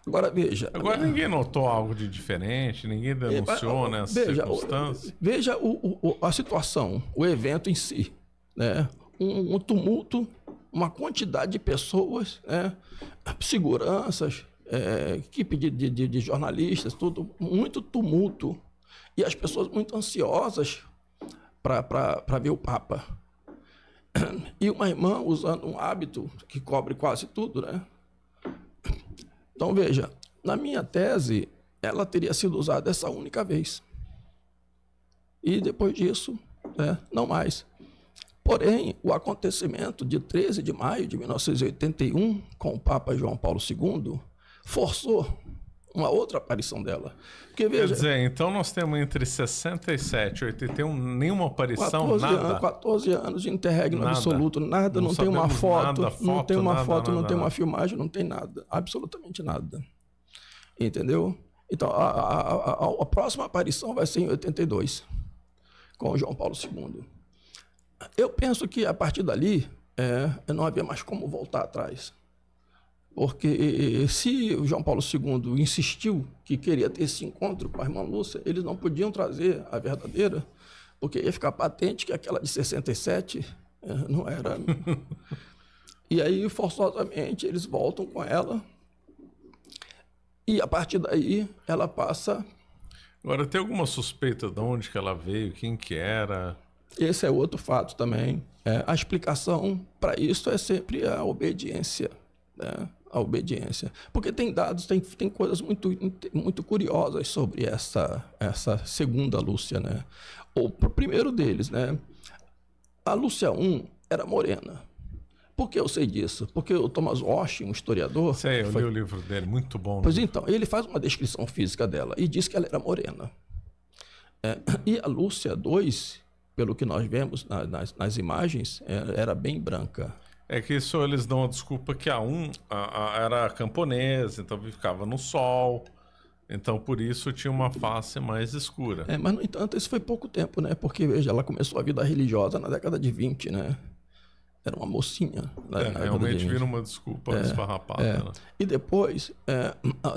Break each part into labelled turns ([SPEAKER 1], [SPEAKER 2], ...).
[SPEAKER 1] Agora veja...
[SPEAKER 2] Agora ninguém notou algo de diferente, ninguém denunciou nessa circunstância?
[SPEAKER 1] Veja a situação, o evento em si, né? Um tumulto, uma quantidade de pessoas, né? Seguranças, equipe de jornalistas, tudo, muito tumulto. E as pessoas muito ansiosas para ver o Papa. E uma irmã usando um hábito que cobre quase tudo, né? Então, veja, na minha tese, ela teria sido usada essa única vez. E depois disso, não mais. Porém, o acontecimento de 13 de maio de 1981, com o Papa João Paulo II, forçou uma outra aparição dela. Porque, veja,
[SPEAKER 2] quer dizer, então nós temos entre 67 e 81 nenhuma aparição, nada?
[SPEAKER 1] 14 anos de interregno absoluto, nada, não tem uma foto, não tem uma foto, não tem uma filmagem, não tem nada, absolutamente nada. Entendeu? Então, a próxima aparição vai ser em 82, com o João Paulo II. Eu penso que, a partir dali, não havia mais como voltar atrás. Porque se o João Paulo II insistiu que queria ter esse encontro com a irmã Lúcia, eles não podiam trazer a verdadeira, porque ia ficar patente que aquela de 67 não era. E aí, forçosamente, eles voltam com ela. E, a partir daí, ela passa...
[SPEAKER 2] Agora, tem alguma suspeita de onde que ela veio, quem que era?
[SPEAKER 1] Esse é outro fato também. A explicação para isso é sempre a obediência, né? A obediência. Porque tem dados, tem coisas muito curiosas sobre essa segunda Lúcia, né? O primeiro deles, né? A Lúcia I era morena. Por que eu sei disso? Porque o Thomas Walsh, um historiador...
[SPEAKER 2] Sei, eu li o livro dele, muito bom.
[SPEAKER 1] Pois então, ele faz uma descrição física dela e diz que ela era morena. E a Lúcia II, pelo que nós vemos nas imagens, era bem branca.
[SPEAKER 2] É que isso eles dão a desculpa que era camponesa, então ficava no sol, então por isso tinha uma face mais escura.
[SPEAKER 1] Mas, no entanto, isso foi pouco tempo, né? Porque, veja, ela começou a vida religiosa na década de 20, né? Era uma mocinha.
[SPEAKER 2] Realmente vira uma desculpa esfarrapada. Né?
[SPEAKER 1] E depois,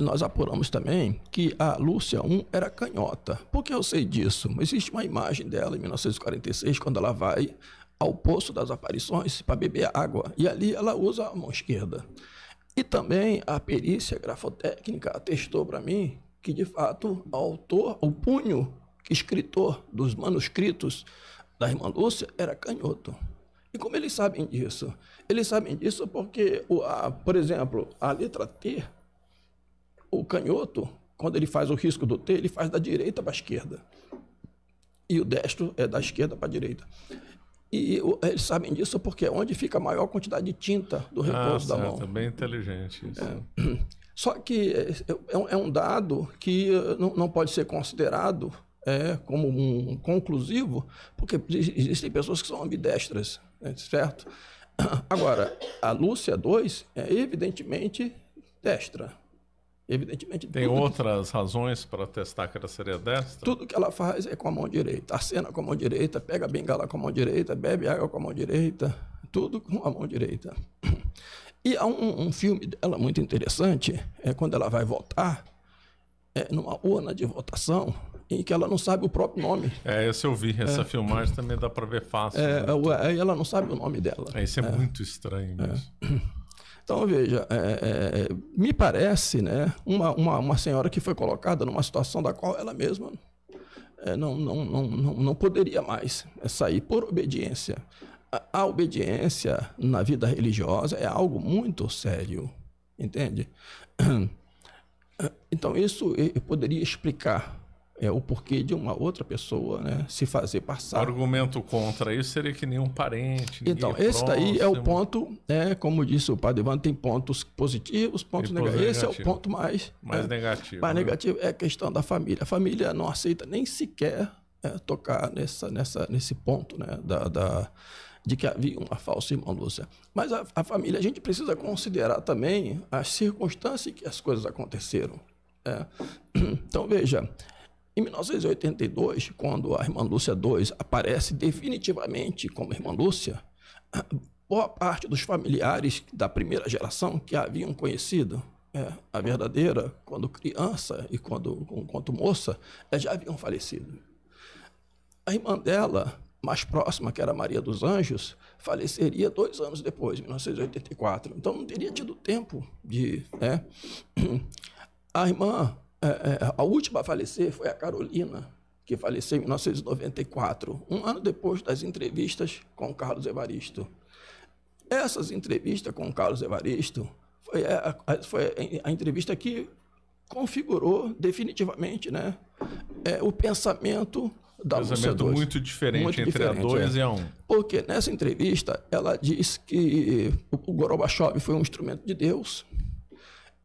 [SPEAKER 1] nós apuramos também que a Lúcia I era canhota. Por que eu sei disso? Existe uma imagem dela em 1946, quando ela vai ao Poço das Aparições para beber água. E ali ela usa a mão esquerda. E também a perícia grafotécnica atestou para mim que, de fato, o punho escritor dos manuscritos da irmã Lúcia era canhoto. E como eles sabem disso? Eles sabem disso porque, por exemplo, a letra T, o canhoto, quando ele faz o risco do T, ele faz da direita para a esquerda. E o destro é da esquerda para a direita. E eles sabem disso porque é onde fica a maior quantidade de tinta do repouso da mão.
[SPEAKER 2] É bem inteligente isso.
[SPEAKER 1] Só que é um dado que não pode ser considerado como um conclusivo, porque existem pessoas que são ambidestras, certo? Agora, a Lúcia II é evidentemente destra. Evidentemente,
[SPEAKER 2] tem outras razões para testar que ela seria destra?
[SPEAKER 1] Tudo que ela faz é com a mão direita. Acena com a mão direita, pega a bengala com a mão direita, bebe água com a mão direita, tudo com a mão direita. E há um filme dela muito interessante, quando ela vai votar, numa urna de votação, em que ela não sabe o próprio nome.
[SPEAKER 2] Essa eu vi, essa filmagem também dá para ver fácil.
[SPEAKER 1] Ela não sabe o nome dela.
[SPEAKER 2] Isso é muito estranho mesmo.
[SPEAKER 1] Então, veja, me parece, né, uma senhora que foi colocada numa situação da qual ela mesma não poderia mais sair por obediência. A obediência na vida religiosa é algo muito sério, entende? Então, isso eu poderia explicar o porquê de uma outra pessoa, né, se fazer passar.
[SPEAKER 2] O argumento contra isso seria que nenhum parente,
[SPEAKER 1] então, esse daí é o ponto, como disse o Padre Evandro, tem pontos positivos, pontos negativos. Esse é o ponto mais
[SPEAKER 2] negativo.
[SPEAKER 1] Mais negativo é a questão da família. A família não aceita nem sequer tocar nesse ponto, né, de que havia uma falsa irmã Lúcia. Mas a família, a gente precisa considerar também as circunstâncias em que as coisas aconteceram. Então, veja, em 1982, quando a irmã Lúcia II aparece definitivamente como irmã Lúcia, boa parte dos familiares da primeira geração que a haviam conhecido a verdadeira, quando criança e quanto moça, já haviam falecido. A irmã dela, mais próxima, que era Maria dos Anjos, faleceria 2 anos depois, em 1984. Então, não teria tido tempo de... A irmã, a última a falecer foi a Carolina, que faleceu em 1994, um ano depois das entrevistas com o Carlos Evaristo. Essas entrevistas com o Carlos Evaristo foi a entrevista que configurou definitivamente, né, o pensamento da Lúcia II.
[SPEAKER 2] Muito diferente entre a 2 e a 1.
[SPEAKER 1] Porque nessa entrevista ela diz que o Gorbachev foi um instrumento de Deus.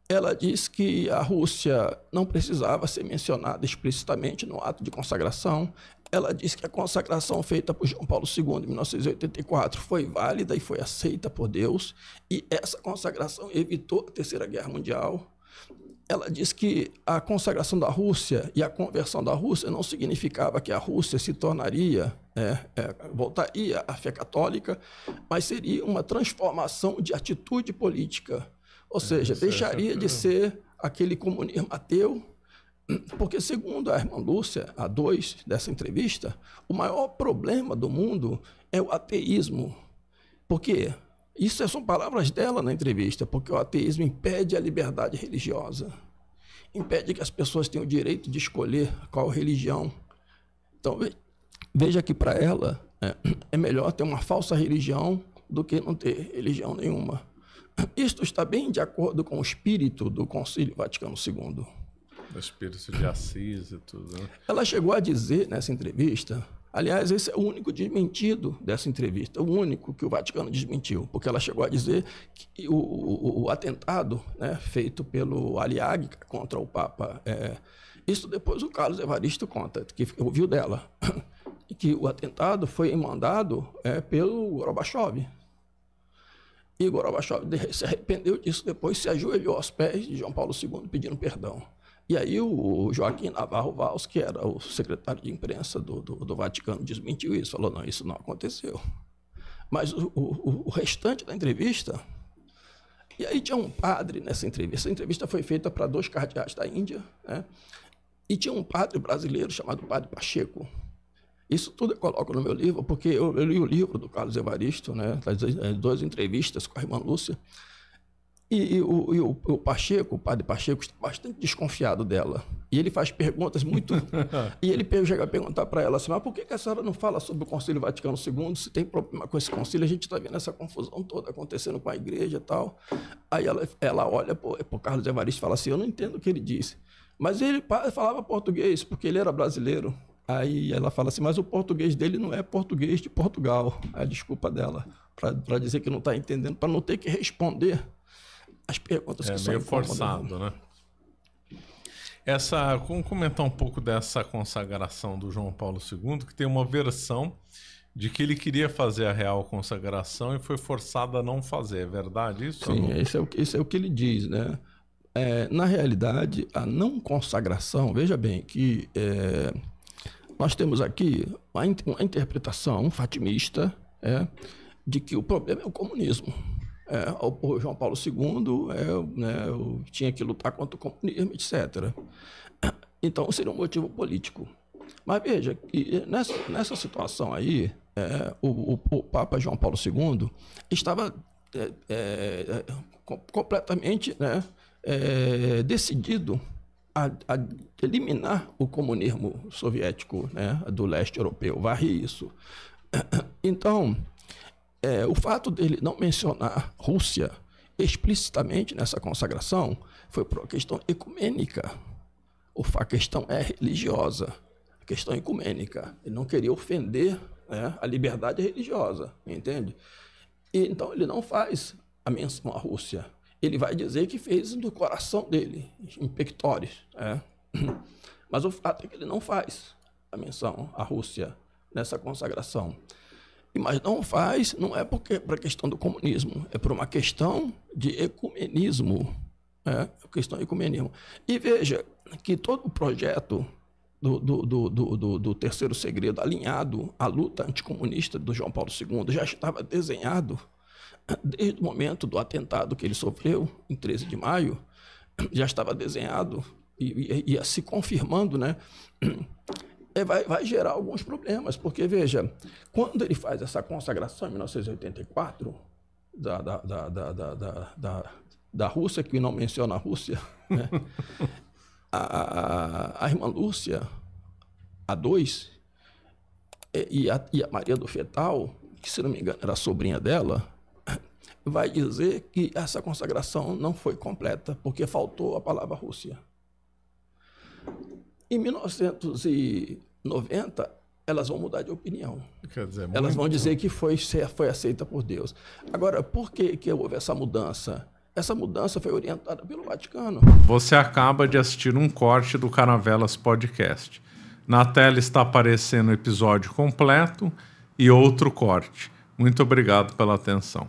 [SPEAKER 1] Ela diz que a Rússia não precisava ser mencionada explicitamente no ato de consagração. Ela diz que a consagração feita por João Paulo II em 1984 foi válida e foi aceita por Deus, e essa consagração evitou a Terceira Guerra Mundial. Ela diz que a consagração da Rússia e a conversão da Rússia não significava que a Rússia se tornaria, voltaria à fé católica, mas seria uma transformação de atitude política. Ou seja, deixaria de ser aquele comunismo ateu, porque, segundo a irmã Lúcia, a 2 dessa entrevista, o maior problema do mundo é o ateísmo. Por quê? Isso são palavras dela na entrevista, porque o ateísmo impede a liberdade religiosa, impede que as pessoas tenham o direito de escolher qual religião. Então, veja que para ela é melhor ter uma falsa religião do que não ter religião nenhuma. Isto está bem de acordo com o espírito do Concílio Vaticano II.
[SPEAKER 2] O espírito de Assis e tudo, né?
[SPEAKER 1] Ela chegou a dizer nessa entrevista, aliás, esse é o único desmentido dessa entrevista, o único que o Vaticano desmentiu, porque ela chegou a dizer que o atentado, né, feito pelo Aliag contra o Papa, isso depois o Carlos Evaristo conta, que ouviu dela, que o atentado foi mandado pelo Gorbachev. E Gorbachev se arrependeu disso, depois se ajoelhou aos pés de João Paulo II pedindo perdão. E aí o Joaquim Navarro Valls, que era o secretário de imprensa do Vaticano, desmentiu isso, falou, não, isso não aconteceu. Mas o restante da entrevista... E aí tinha um padre nessa entrevista. Essa entrevista foi feita para 2 cardeais da Índia, né? E tinha um padre brasileiro chamado Padre Pacheco. Isso tudo eu coloco no meu livro, porque eu li o livro do Carlos Evaristo, né, das 2 entrevistas com a irmã Lúcia, e o Pacheco, o padre Pacheco, está bastante desconfiado dela. E ele faz perguntas muito... e ele chega a perguntar para ela assim, mas por que a senhora não fala sobre o Concílio Vaticano II? Se tem problema com esse concílio, a gente está vendo essa confusão toda acontecendo com a igreja e tal. Aí ela olha para o Carlos Evaristo e fala assim, eu não entendo o que ele disse. Mas ele falava português, porque ele era brasileiro. Aí ela fala assim, mas o português dele não é português de Portugal. A desculpa dela, para dizer que não está entendendo, para não ter que responder as perguntas que são
[SPEAKER 2] meio forçado, né? Vamos comentar um pouco dessa consagração do João Paulo II, que tem uma versão de que ele queria fazer a real consagração e foi forçado a não fazer. É verdade isso?
[SPEAKER 1] Sim, esse é o que ele diz, né? Na realidade, a não consagração, veja bem que... nós temos aqui uma interpretação fatimista de que o problema é o comunismo. O João Paulo II tinha que lutar contra o comunismo, etc. Então, seria um motivo político. Mas veja que nessa situação aí, o Papa João Paulo II estava completamente decidido a eliminar o comunismo soviético, né, do leste europeu, varrer isso. Então, o fato dele não mencionar Rússia explicitamente nessa consagração foi por uma questão ecumênica. A questão é religiosa, a questão ecumênica. Ele não queria ofender, né, a liberdade religiosa, entende? E, então, ele não faz a menção à Rússia. Ele vai dizer que fez do coração dele, em pectores. Mas o fato é que ele não faz a menção à Rússia nessa consagração. Mas não faz, não é para a questão do comunismo, é por uma questão de ecumenismo. Questão de ecumenismo. E veja que todo o projeto do Terceiro Segredo, alinhado à luta anticomunista do João Paulo II, já estava desenhado desde o momento do atentado que ele sofreu, em 13 de maio, já estava desenhado e ia se confirmando, né? Vai gerar alguns problemas, porque, veja, quando ele faz essa consagração em 1984 da Rússia, que não menciona a Rússia, né? a irmã Lúcia, a 2, e a Maria do Fetal, que, se não me engano, era a sobrinha dela, vai dizer que essa consagração não foi completa, porque faltou a palavra Rússia. Em 1990, elas vão mudar de opinião.
[SPEAKER 2] Quer dizer,
[SPEAKER 1] elas vão dizer que foi aceita por Deus. Agora, por que houve essa mudança? Essa mudança foi orientada pelo Vaticano.
[SPEAKER 2] Você acaba de assistir um corte do Caravelas Podcast. Na tela está aparecendo o episódio completo e outro corte. Muito obrigado pela atenção.